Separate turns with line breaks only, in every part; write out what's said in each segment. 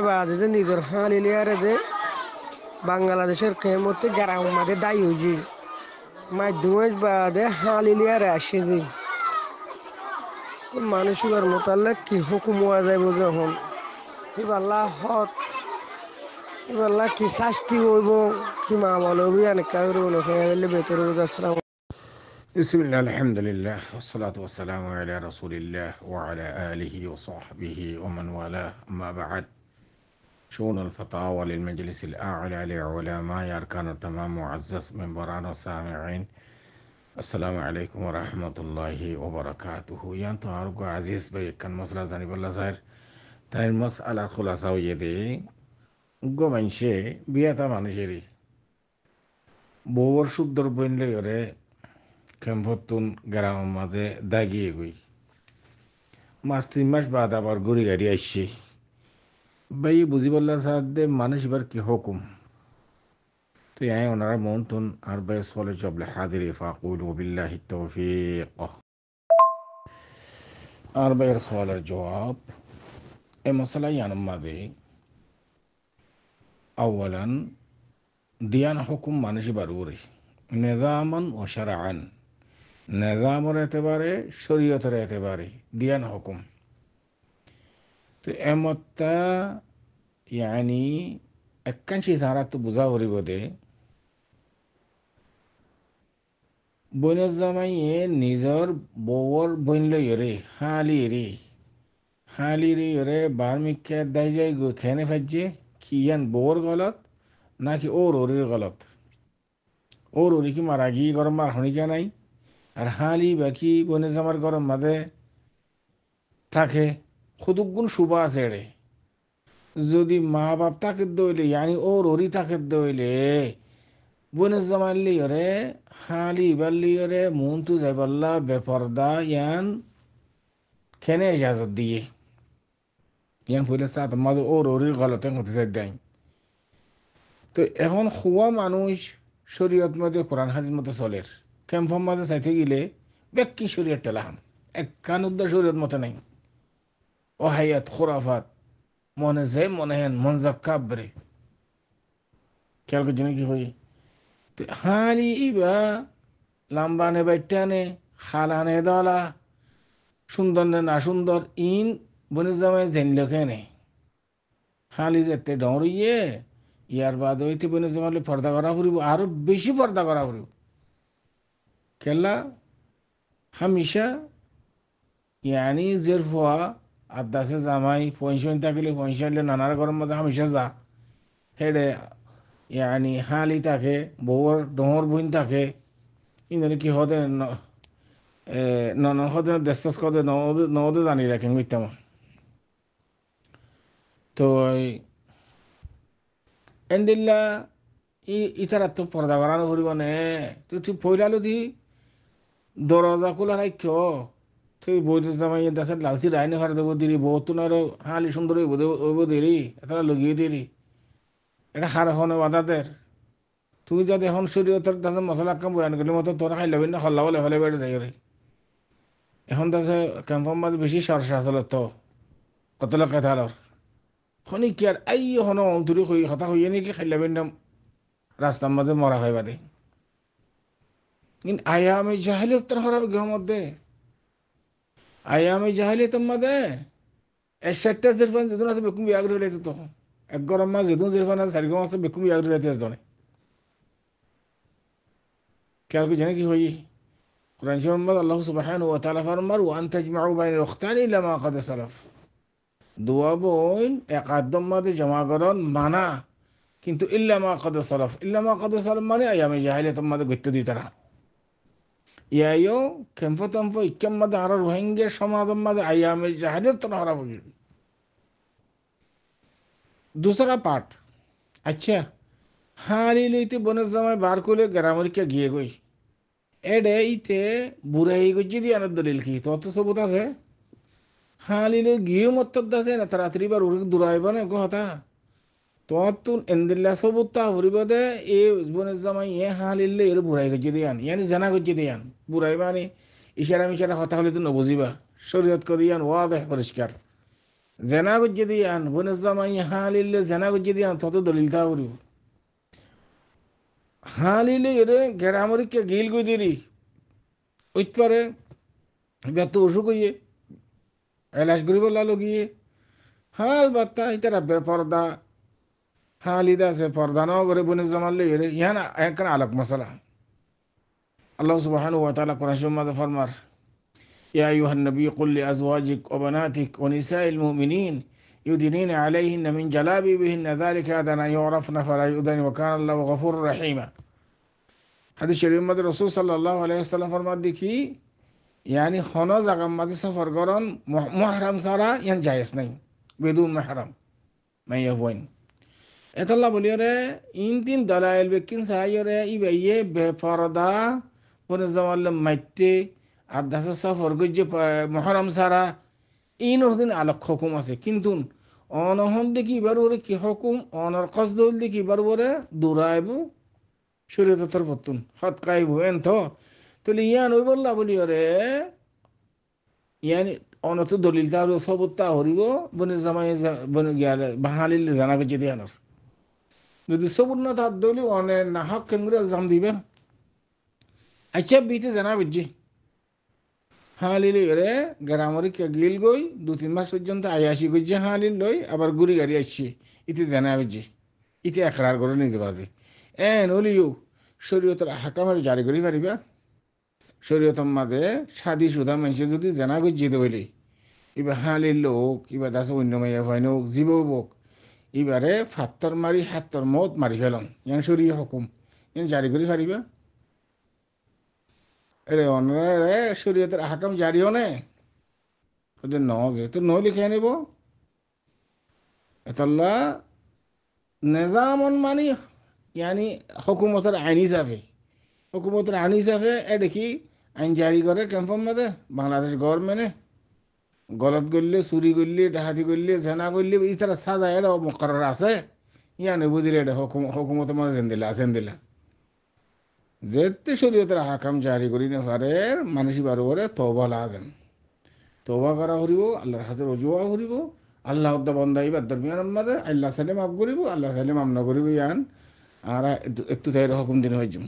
বাদে নিজের হালিলিয়ারে যে বাংলাদেশের কেমতে গ্রাম মাঝে দায়ী হয়েছি মাধ্যমের বাদে হালিলিয়ারে আসে যে মানুষের মোতালে কি হুকুম হওয়া যাইব যখন এবাল্লা হত এবাল্লা কি শাস্তি হইব কি মা বলে অনেক কাউরে বলে ভেতরে আসসালাম
بسم الله الحمد لله والصلاة والسلام على رسول الله وعلى آله وصحبه ومن والاه أما بعد شؤون الفتاوى للمجلس الأعلى لعلماء أركان التمام معزز من برانا السامعين السلام عليكم ورحمة الله وبركاته يانتو أرجو عزيز بي كان مسألة زاني بالله زهر تاي المسألة خلاصة ويدي গো মানুষে বিয়াতা মানুষেরই বউর শুদ্ধর বইনলে ওরে কেমভতুন গ্রাম মাঝে দাগিয়ে গই 3 মাস বাদ আবার ঘুরি গাড়ি আসছে ভাই বুঝি বললা সাথে মানুষ এবার কি হুকুম তো ওনারা মন তুন আর ভাই সলে জবলে হাদির ফাকুল বিল্লাহি তৌফিক আর ভাইয়ের সওয়ালের জবাব এই মশলা ইয়ানোর মাঝে আউয়ালান দিয়ান হুকুম মানুষ এবার উরে নিজামান ও শারআন নিজামের এতেবারে শরীয়তের এতেবারে দিয়ান হুকুম তো এমত্তা ইয়ানি একাংশি সারা তো বুঝা করিব দে বইনের জামাইয়ে নিজর বউর বইন লইরে হালি রে বার্মিকে দাই যাই গো খেনে ফাজছে কি ইয়ান বউর গলত নাকি ওর ওরির গলত ওর ওরি কি মারা গিয়ে গরম মার হনিকা নাই আর হালি বাকি বইনের জামার গরম মাঝে থাকে খুদুগুণ শুভা আছে রে যদি মা বাপ তাকে দইলে ইয়ানি ওর ওরি তাকে দইলে বনের জামাই লিওরে হালি বাল্লিওরে মুন্তু যাইবাল্লা বেপর্দা ইয়ান খেনে ইজাজত দিয়ে ইয়ান ফুলে সাথ মাদু ওর ওরির গলতে হতে চাই দেয় তো এখন খুয়া মানুষ শরীয়ত মধ্যে কোরআন হাদিস মতো চলের ক্যাম্পম মাঝে চাইতে গেলে ব্যক্তি শরীয়ত টেলাহাম এক কান উদ্দার শরীয়ত মতো নাই ও হাইয়াত খোরাফাত মনে যে মনে হেন মন যাব কাবরে খেয়াল করছি কি হই হালি ইবা লাম্বানে বাইটানে খালানে দলা সুন্দর না সুন্দর ইন বনে জামাই জেনল কেনে হালি যেতে ডরিয়ে ইয়ার বাদ হইতে বনে জামাইলে পর্দা করা ফুরিব আরো বেশি পর্দা করা ফুরিব খেলা হামিশা ইয়ানি জের ফোয়া আদাসে জামাই পয়সা থাকলে পয়সা হলে নানার গরম মধ্যে হামিশা যা হেডে ইয়ানি হালি থাকে বউর ডোহর বইন থাকে ইন্দ্র কি হতে নন হতে দেশ কদে নদে জানি রাখেন মিথ্যাম তো এন্দিল্লা ইতারা তো পর্দা করানো করিব নে তুই পইলালো দি দরজা খোলা রাখ তুই বইতে জামাই দেশের লালচি রাইনে ফার দেবো দিলি বউ তো আরো হালি সুন্দর হইব দেরি এটা লগিয়ে দিলি এটা হার হনে বাধাদের তুই যদি এখন শরীয়তের তাতে মশলা কাম বয়ান করলি মতো তোর খাই লবি না হল্লা বলে ফেলে বেড়ে যাই রে এখন তাছে ক্যাম্পম মাঝে বেশি সরষা আসলে তো কত লোক কথার খনি কি আর আই হন অন্তরি হই হতা হইয়ে নাকি খাই লবেন না রাস্তার মাঝে মরা হয় বাদে কিন্তু আয়ামে জাহালিয়ত তোর হরাব গৃহ মধ্যে আয়ামে জাহালিয়তের মধ্যে এসেটটা যেরফান যেদিন আছে বেকুম বিয়াগ রইলে তো এক গরম মাস যেদিন যেরফান আছে 4 মাস বেকুম বিয়াগ রইলে জনে খেয়াল কি জানে কি হই কোরআন শরীফের মধ্যে আল্লাহ সুবহানাহু ওয়া তাআলা ফরমান ওয়া আন তাজমাউ বাইনাল উখতানি ইল্লা মা ক্বাদ সালাফ দুয়া বোন একাদম মাঝে জমা করন মানা কিন্তু ইল্লা মা ক্বাদ সালাফ মানে আয়ামে জাহিলিয়াতের মাঝে গত্য দি তারা ইয়ায়ো কেমফতম্ফ ইক্কাম মাঝে আর রোহিঙ্গা সমাজের মাঝে আয়ামে জাহিলিয়াত তোরা হারা বুঝি दूसरा पार्ट अच्छा হালি লইতে বনের জামাই বার করলে গ্রামেরিকা গিয়ে গই এডে ইতে বুড়াই গজি দিয়ে আনার দলিল কি তত সবুত আছে হালিলে গিয়ে মত্তদ আছে না তাড়াতাড়ি বার উড়ে দূরাইব না কথা তোর এন্দিল্লা সবুতা হরিব দে এ বনের জামাই এ হালিলে এর বুড়াই গজি দিয়ে আন ইয়ানি জানা গজি দিয়ে আন বুড়াইবা নি ইশারা মিশারা কথা হলে তো নবুঝিবা শরীয়ত করে ইয়ান ওয়াদে পরিষ্কার জেনা গজ্জে দিয়ান বনের জামাই হালিলে জেনা গজ্জে দিয়ান তত দলিল তা করিব হালিলে এরে গেরামরিকে গিল গই দিরি ওইত পারে ব্যর্থ অসুখ হইয়ে এলাশ করিব লালো গিয়ে হাল বাত্তা ইতারা বেপরদা হালিদা আছে পর্দা নাও করে বনের জামালে এরে ইয়ান একখান আলোক মশলা আল্লাহ সুবহানাহু ওয়া তাআলা কোরআন মাঝে ফরমার ইয়া আইয়ুহান নবী কুল লিআজওয়াজিক ওয়া বানাতিক ওয়া নিসাইল মুমিনিন يدنين عليهن من جلابيبهن ذلك أدنى يعرفن فلا يؤذين وكان الله غفورا رحيما হাদিস শরীফের মধ্যে রাসূল সাল্লাল্লাহু আলাইহি ওয়াসাল্লাম ফরমান দেখি ইয়ানি হন জায়গা মধ্যে সফর করন মুহরম ছাড়া ইয়ান জায়েজ নাই বেদুন মুহরম মাইয়া বইন এতলা বলিরে ইন তিন দলাইল বেকিন সাইরে ইবাইয়ে বেপরদা বনে জামাল মাইতে আর দাসা সফর গজ্জে মুহরম ছাড়া ইনর দিন আলোক হুকুম আছে কিন্তু অনহন দেখি বারবরে কি হুকুম অনর কসদ দেখি বারবরে দূরাইব শরীয়তর পতুন হত কাইব এনথ তলি ইয়ান ওই বললা বলি রে ইয়ান অনত দলিল তার সবতা হরিব বনে জামাই বনে গিয়ালে বাহালিল জানা গজে দিয়ানর যদি সবুর না তার দলি অনে নাহক কেঙ্গুরে জাম দিবে আচ্ছা বিতে জানা বুঝছি হালিল রে গ্রামরি কে গিল গই 2-3 মাস পর্যন্ত আয়াসি গজ্জে হালিল লই আবার গুড়ি গাড়ি আসছি ইতে জানা বুঝছি ইতে একরার করে নিজে বাজে এন হলিও শরীয়তের হাকামের জারি করি পারিবা শরীয়তর মাঝে সাদি সুদা মানুষে যদি জানা গজ্জিত হইলে এবার হালিল লোক এবার দাস অন্য মাইয়া ভাই নোক জীব বোক এবারে ফাত্তর মারি হাত্তর মত মারি ফেলন ইয়ান শরীয় হুকুম ইয়ান জারি করি পারিবা এরে অনরে শরীয়তের হাকাম জারি হনে ওদের ন যেহেতু ন লিখে নিব এতাল্লা নিজামন মানি ইয়ানি হুকুমতের আইন হিসাবে হুকুমতের আইন হিসাবে এ দেখি আইন জারি করে ক্যাম্পের মধ্যে বাংলাদেশ গভর্নমেন্টে গলত করলে চুরি করলে ডাহাতি করলে জেনা করলে এই তারা সাজা এটা মকরার আছে ইয়ানি বুঝলে এটা হুকুমতের মধ্যে জেন দিলা আছেন দিলা যেতে শরীয়তের হাকাম জারি করি না পারে মানুষই বারবারে তওবা লাজেন তওবা করা হরিব আল্লাহর হাতে রজুয়া হরিব আল্লাহ বন্দা ইবার দরমিয়ান মাঝে আল্লাহ সালে মাফ করিব আল্লাহ সালে মাফ না করিব ইয়ান আর একটু তাই হুকুম দিন হয়ে যাম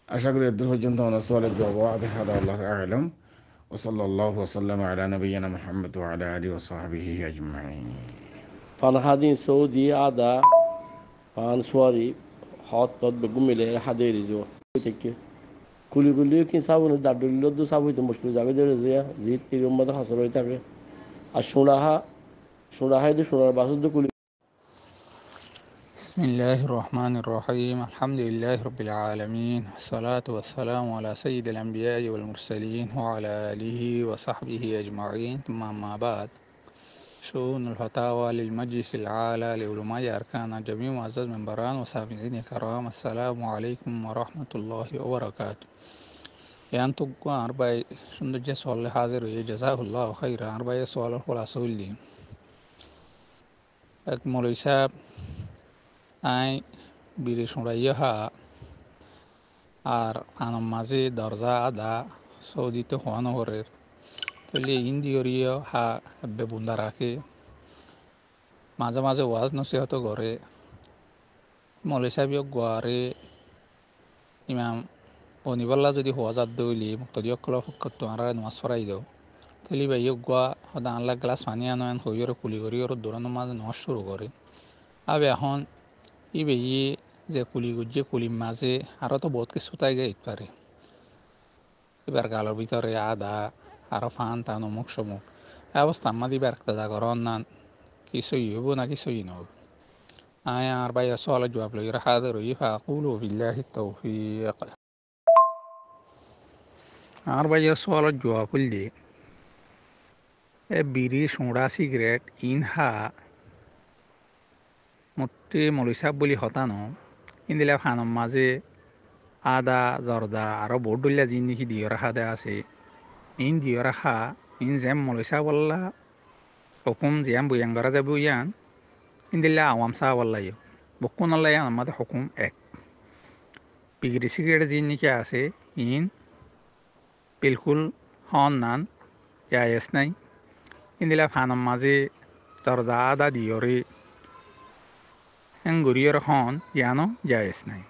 আশা করি এদূর পর্যন্ত আমার সোয়ালের জবাব হাদা আল্লাহ আলম وصلى الله وسلم على نبينا محمد وعلى آله وصحبه أجمعين
فانهادين سعودي عدا فانسواري حاط بجملة حدا يرزوا تكي كل كين سابون دادول لدو سابو تمشكل زاوية درزيا زيت تيرم ماذا حصلوا يتابع الشونها يدو شونها باسود كل
بسم الله الرحمن الرحيم الحمد لله رب العالمين الصلاة والسلام على سيد الأنبياء والمرسلين وعلى آله وصحبه أجمعين ثم أما بعد شؤون الفتاوى للمجلس العالى لعلماء أركان جميع معزز منبران وسامعين كرام السلام عليكم ورحمة الله وبركاته يعني تقوى أربع سندج سؤال حاضر جزاه الله خيرا أربع سؤال خلاصة لي أكمل حساب আই বিড়ি শুঁড়াইয়া হা আর আনম মাঝে দরজা আদা সৌদিতে হওয়ানো করে তাহলে ইন্দিয়রীয় হা বেবুন্দা রাখে মাঝে মাঝে ওয়াজ নসিহত করে মৌলী সাহেব গোয়ারে ইমাম অনিবাল্লা যদি হওয়া যাত দইলি মুক্তদিয়কল ফকত আর নামাজ ফরাই দেও তাহলে ভাই গোয়া সদা আনলা গ্লাস পানি আনয়ন হইয়রে কুলি করি ওর দৌড়ানোর মাঝে নামাজ শুরু করে আবে এখন ইবে যে কুলি গুজে কুলির মাঝে আরও তো বহুত কিছু তাই যায় পারে এবার গালোর ভিতরে আদা আরও ফান টান অমুক সমুক অবস্থা আমার দিবার দাদা করন না কিছুই হইব না কিছুই নহব আয় আর ভাই সওয়াল জবাব লই হাজার হই ফাকুলু বিল্লাহি তৌফিক আর ভাই সওয়াল জবাব হইলি এ বিড়ি সোঁড়া সিগারেট ইনহা মোটে মৌলিসাব বুলি হতানো ইন্দিলা খানম মাঝে আদা জর্দা আরও বহুত ডলিয়া জিন নাকি দিয়ে রাখা দেয়া আছে ইন দিয়ে রাখা ইন জেম মৌলিসা বললা হুকুম জিয়াম বইয়াং করা যাবে ইয়ান ইন্দিলা আওয়াম সাহ বললাই বকুন আল্লাহ ইয়ান আমাদের হুকুম এক বিগড়ি সিগারেট জিন নাকি আছে ইন বিলকুল হন নান ইয়াস নাই ইন্দিলা খানম মাঝে দরজা আদা দিয়রে গরিয়র হন ইয়ানো জায়েজ নাই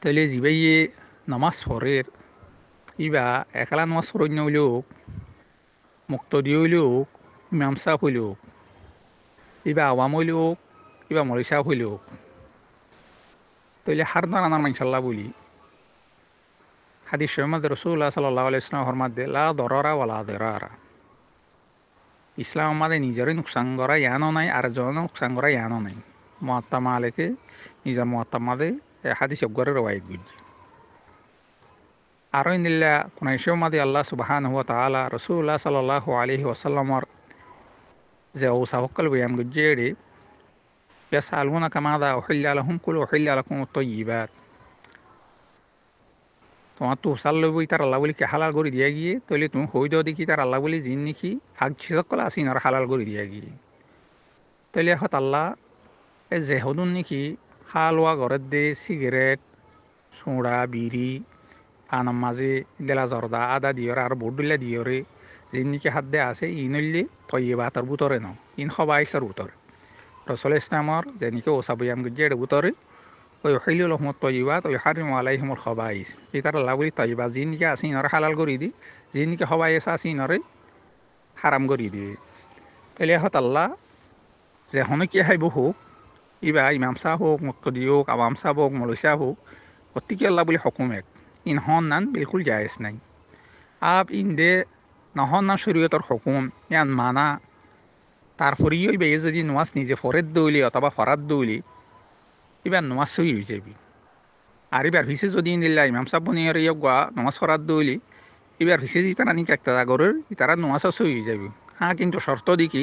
তাহলে জিবাইয়ে নামাজ পড়ের ইবা একলা নামাজ পড়ন্য হইলেও মুক্তদি হইলেও ইমাম সাহেব হইলেও ইবা আওয়াম হইলেও ইবা মলি সাহেব হইলেও তাহলে হার দাঁড়ানার মাইশাল্লাহ বলি হাদিস শরীফে রাসূলুল্লাহ সাল্লাল্লাহু আলাইহি ওয়াসাল্লাম ফরমাতে লা দরারা ওয়ালা দিরারা ইসলাম আমাদের নিজেরই নুকসান করা ইয়ানো নাই আর জনের নুকসান করা ইয়ানো নাই মুয়াত্তা মালিকে নিজের মুয়াত্তা মাদে হাদিস অগ্গরে রওয়ায়াত গুজি আরো ইন্দিল্লা কুনাইশো মাদে আল্লাহ সুবহানাহু ওয়া তাআলা রাসূলুল্লাহ সাল্লাল্লাহু আলাইহি ওয়াসাল্লামর যে ও সাবকাল বয়ান গুজিয়ে ইয়াসআলুনাকা মাযা উহিল্লা লাহুম কুল উহিল্লা লাকুমুত তাইয়্যিবাত তোমার তো উসাল লইব তার আল্লাহ বলি কি হালাল করে দিয়া গিয়ে তাহলে তুমি হই দাও দেখি তার আল্লাহ বলি জিন নাকি ফাঁক সকল আসিন আর হালাল করে দিয়া গিয়ে তাহলে এখন আল্লাহ এই যে হদুন নাকি হালুয়া ঘরের দে সিগারেট সোঁড়া বিড়ি আনাম মাঝে দেলা জর্দা আদা দিয়রে আর বডুল্লা দিয়রে জিন নাকি হাত দে আছে ইনল্লি তৈয়ে বাতার বুতরে ন ইন সবাইসার উতরে রসুল ইসলামর যে নাকি ওসাবয়াম গিয়ে বুতরে ওই হইল লহমত তৈবাত ওই হারিম আলাইহিমুল খবাইস এই তার আল্লাহ বলি তৈবা জিনকে আসি নরে হালাল করি দি জিনকে খবাইস আসি নরে হারাম করি দিয়ে তাহলে হত আল্লাহ যে হনে কি হাইব হোক ইবা ইমাম সাহ হোক মুক্তদি হোক আওয়াম সাহ হোক মলইসা হোক অতিকে আল্লাহ বলি হকুম এক ইন হন নান বিলকুল জায়েজ নাই আব ইন দে নহন না শরীয়তর হুকুম ইয়ান মানা তারপরেই ওই বেয়ে যদি নামাজ নিজে ফরেদ দৌলি অথবা ফরাত দৌলি এবার নামাজ সহি হয়ে যাবি আর এবার ভিসে যদি দিল্লা ইমাম সাহেব বনিয়ার ইয়া নামাজ ফরাত দৌলি এবার ভিসে যদি তারা নিকে একটা আগরের তারা নামাজও সহি হয়ে যাবি হ্যাঁ কিন্তু শর্ত দেখি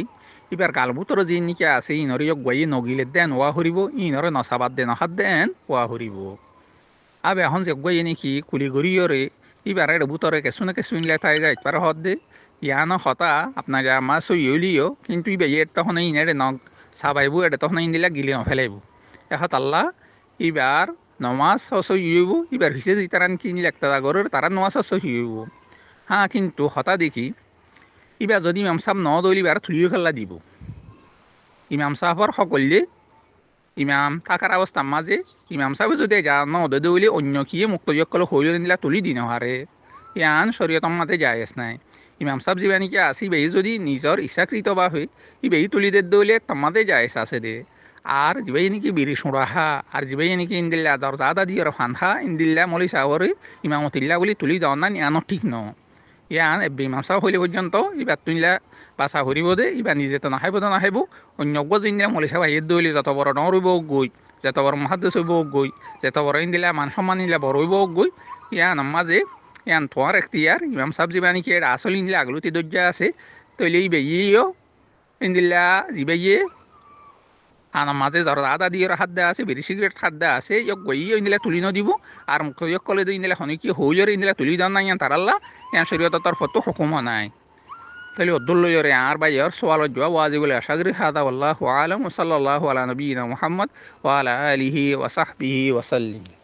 এবার গালবুতর যে নিকে আছে ইনর ইয়ক গাইয়ে নগিলে দেন ওয়া হরিব ইনরে নসাবাদ দেন হাত দেন ওয়া হরিব আবে এখন যে গাইয়ে নাকি কুলি গড়িয়রে এবার এর বুতরে কেঁচু না কেঁচু নিলে তাই যায় একবার হত দে ইয়ানো হতা আপনার আমার সহি হইলিও কিন্তু ইবে এর তখন ইনেরে নগ সাবাইব এটা তখন ইন দিলা গিলে ফেলাইব এখত আল্লাহ এবার নমাজ সহিব এবার হিসে যে তারা কিনলে একটা আগরের তারা নমাজ সহিব হ্যাঁ কিন্তু হতা দেখি এবার যদি ইমাম সাহেব ন দৌলি এবার থুলিও খেলা দিব ইমাম সাহেবর সকলে ইমাম থাকার অবস্থার মাঝে ইমাম সাহেব যদি যা ন দৌলি অন্য কিয়ে মুক্ত যকল হইল নিলা তুলি দিন হারে ইয়ান শরীয়তর মাঝে জায়েজ নাই ইমাম সাহেব যিবা নাকি আসি বেই যদি নিজৰ ইচ্ছাকৃত বা হই ই বেই তুলি দে দৌলে তোমাদের জায়েজ আছে দে আর যিবাই নাকি বিড়ি সুরাহা আর যিবাই নাকি ইন্দিল্লা দরজা আদা দিয়ে ফানহা ইন্দিল্লা মলি সাহরে ইমামতিল্লা বলি তুলি দাও না ইয়ানো ঠিক ন ইয়ান ইমাম সাহেব হইলে পর্যন্ত এবার তুইলা বাসা হরিব দে এবার নিজে তো নাহাইব অন্য ইন্দিরা মলি সাহেব আইয়ের দৌলি যত বড় নরইব গই যত বড় মহাদেশ হইব গই যত বড় ইন্দিলা মান সম্মান নিলা বড় হইব গই ইয়ান মাঝে ইয়ান তোমার এখতিয়ার ইমাম সাহেব যিবা নাকি এটা আসল ইন্দিলা আগলতি দরজা আছে তৈলে ই বেইয়েও ইন্দিল্লা যিবাইয়ে আর মাঝে ধর আদা দিয়ে হাত দেওয়া আছে বিড়ি সিগারেট হাত দেওয়া আছে ইয়ক গইয়ে ইন্দিলা তুলি নদিব আর মুখ ইয়ক কলে ইন্দিলা হনিকি হইলের ইন্দিলা তুলি দেওয়া নাই ইয়ান তারাল্লা ইয়ান শরীয়তের তরফতো হুকুম নাই তাহলে অদ্দুল্লয়রে আর বাইয়ার সোয়ালত জবাব ওয়াজিবুল আশাগরি হাদা আল্লাহু আলাম ওয়া সাল্লাল্লাহু আলা নবিয়িনা মুহাম্মদ ওয়া আলা আলিহি ওয়া সাহবিহি ওয়া সাল্লিম